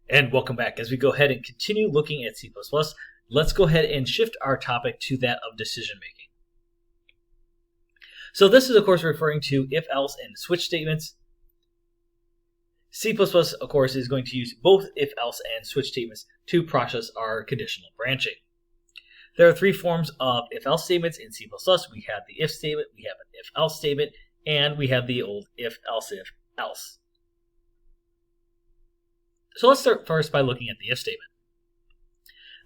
And welcome back. As we go ahead and continue looking at C++, let's go ahead and shift our topic to that of decision making. So this is, of course, referring to if, else, and switch statements. C++, of course, is going to use both if, else, and switch statements to process our conditional branching. There are three forms of if, else statements in C++. We have the if statement, we have an if, else statement, and we have the old if, else, else. So let's start first by looking at the if statement.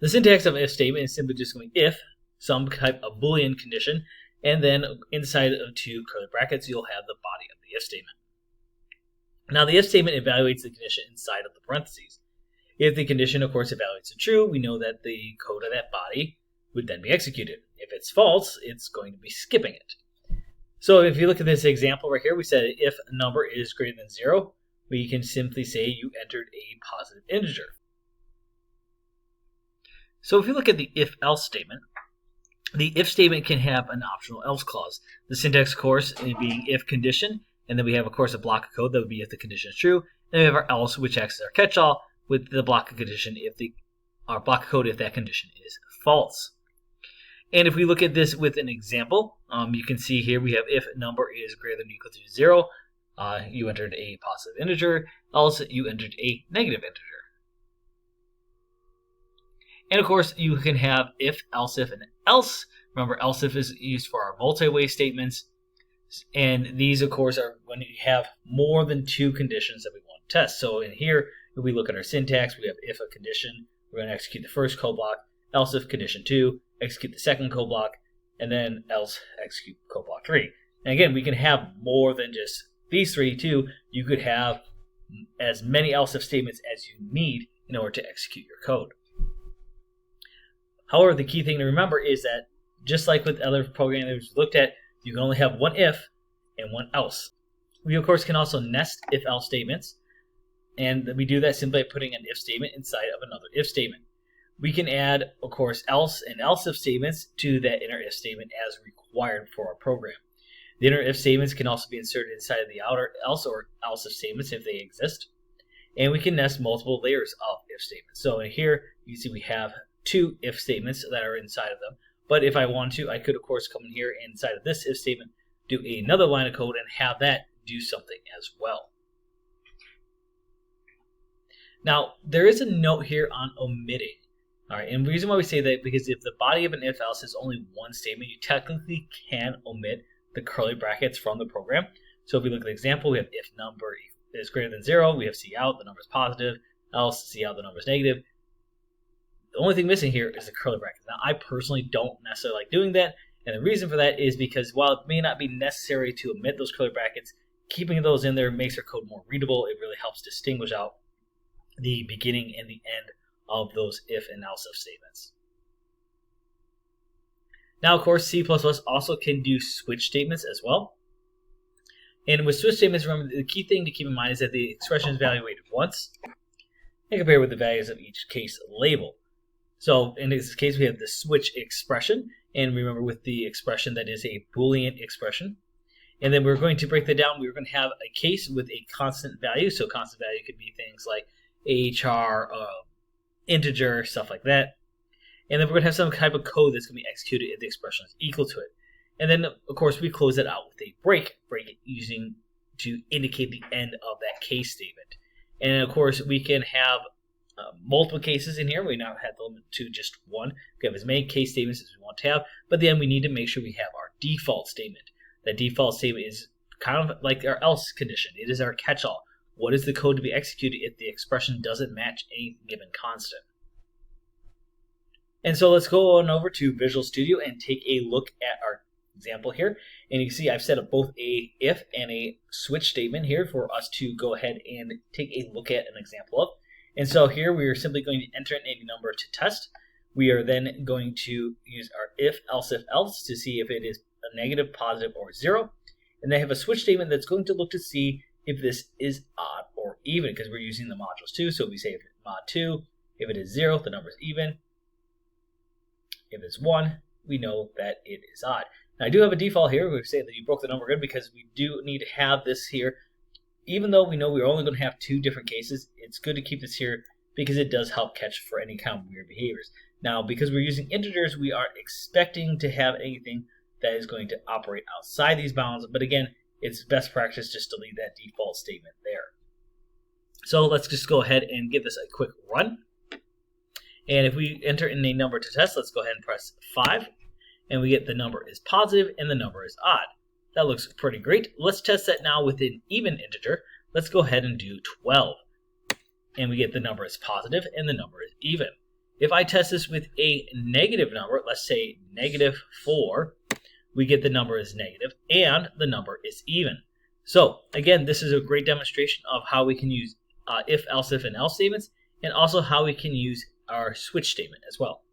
The syntax of an if statement is simply just going if, some type of Boolean condition, and then inside of two curly brackets, you'll have the body of the if statement. Now, the if statement evaluates the condition inside of the parentheses. If the condition, of course, evaluates it true, we know that the code of that body would then be executed. If it's false, it's going to be skipping it. So if you look at this example right here, we said if a number is greater than 0, we can simply say you entered a positive integer. So if you look at the if-else statement, the if statement can have an optional else clause. The syntax, of course, being if condition, and then we have, of course, a block of code that would be if the condition is true. Then we have our else, which acts as our catch-all, with the block of condition our block of code if that condition is false. And if we look at this with an example, you can see here we have if number is greater than or equal to 0, you entered a positive integer, else you entered a negative integer. And of course, you can have if, else if, and else. Remember, else if is used for our multi-way statements. And these, of course, are when you have more than two conditions that we want to test. So in here, if we look at our syntax, we have if a condition, we're going to execute the first code block, else if condition 2, execute the second code block, and then else execute code block 3. And again, we can have more than just these three too. You could have as many else if statements as you need in order to execute your code. However, the key thing to remember is that just like with other programming that we've looked at, you can only have one if and one else. We, of course, can also nest if-else statements, and we do that simply by putting an if statement inside of another if statement. We can add, of course, else and else if statements to that inner if statement as required for our program. The inner if statements can also be inserted inside of the outer else or else if statements if they exist. And we can nest multiple layers of if statements. So in here, you see we have two if statements that are inside of them. But if I want to, I could, of course, come in here inside of this if statement, do another line of code, and have that do something as well. Now, there is a note here on omitting. All right, and the reason why we say that because if the body of an if-else is only one statement, you technically can omit the curly brackets from the program. So if we look at the example, we have if number is greater than 0, we have cout, the number is positive, else cout, the number is negative. The only thing missing here is the curly brackets. Now, I personally don't necessarily like doing that, and the reason for that is because while it may not be necessary to omit those curly brackets, keeping those in there makes our code more readable. It really helps distinguish out the beginning and the end of those if and else if statements. Now, of course, C++ also can do switch statements as well. And with switch statements, remember, the key thing to keep in mind is that the expression is evaluated once and compared with the values of each case label. So in this case, we have the switch expression, and remember with the expression that is a Boolean expression. And then we're going to break that down. We're going to have a case with a constant value. So constant value could be things like char, integer, stuff like that. And then we're going to have some type of code that's going to be executed if the expression is equal to it. And then, of course, we close it out with a break it using to indicate the end of that case statement. And, of course, we can have multiple cases in here. We now have to limit to just one. We have as many case statements as we want to have, but then we need to make sure we have our default statement. That default statement is kind of like our else condition. It is our catch-all. What is the code to be executed if the expression doesn't match any given constant? And so let's go on over to Visual Studio and take a look at our example here. And you can see I've set up both a if and a switch statement here for us to go ahead and take a look at an example of. And so here we are simply going to enter in a number to test. We are then going to use our if, else to see if it is a negative, positive, or 0. And then have a switch statement that's going to look to see if this is odd or even, because we're using the modules too. So we say if it's mod 2, if it is 0, the number is even. If it's 1, we know that it is odd. Now I do have a default here. We say that you broke the number good because we do need to have this here. Even though we know we're only going to have two different cases, it's good to keep this here because it does help catch for any kind of weird behaviors. Now, because we're using integers, we aren't expecting to have anything that is going to operate outside these bounds, but again, it's best practice just to leave that default statement there. So let's just go ahead and give this a quick run. And if we enter in a number to test, let's go ahead and press 5. And we get the number is positive and the number is odd. That looks pretty great. Let's test that now with an even integer. Let's go ahead and do 12. And we get the number is positive and the number is even. If I test this with a negative number, let's say -4, we get the number is negative and the number is even. So again, this is a great demonstration of how we can use if, else, if, and else statements, and also how we can use our switch statement as well.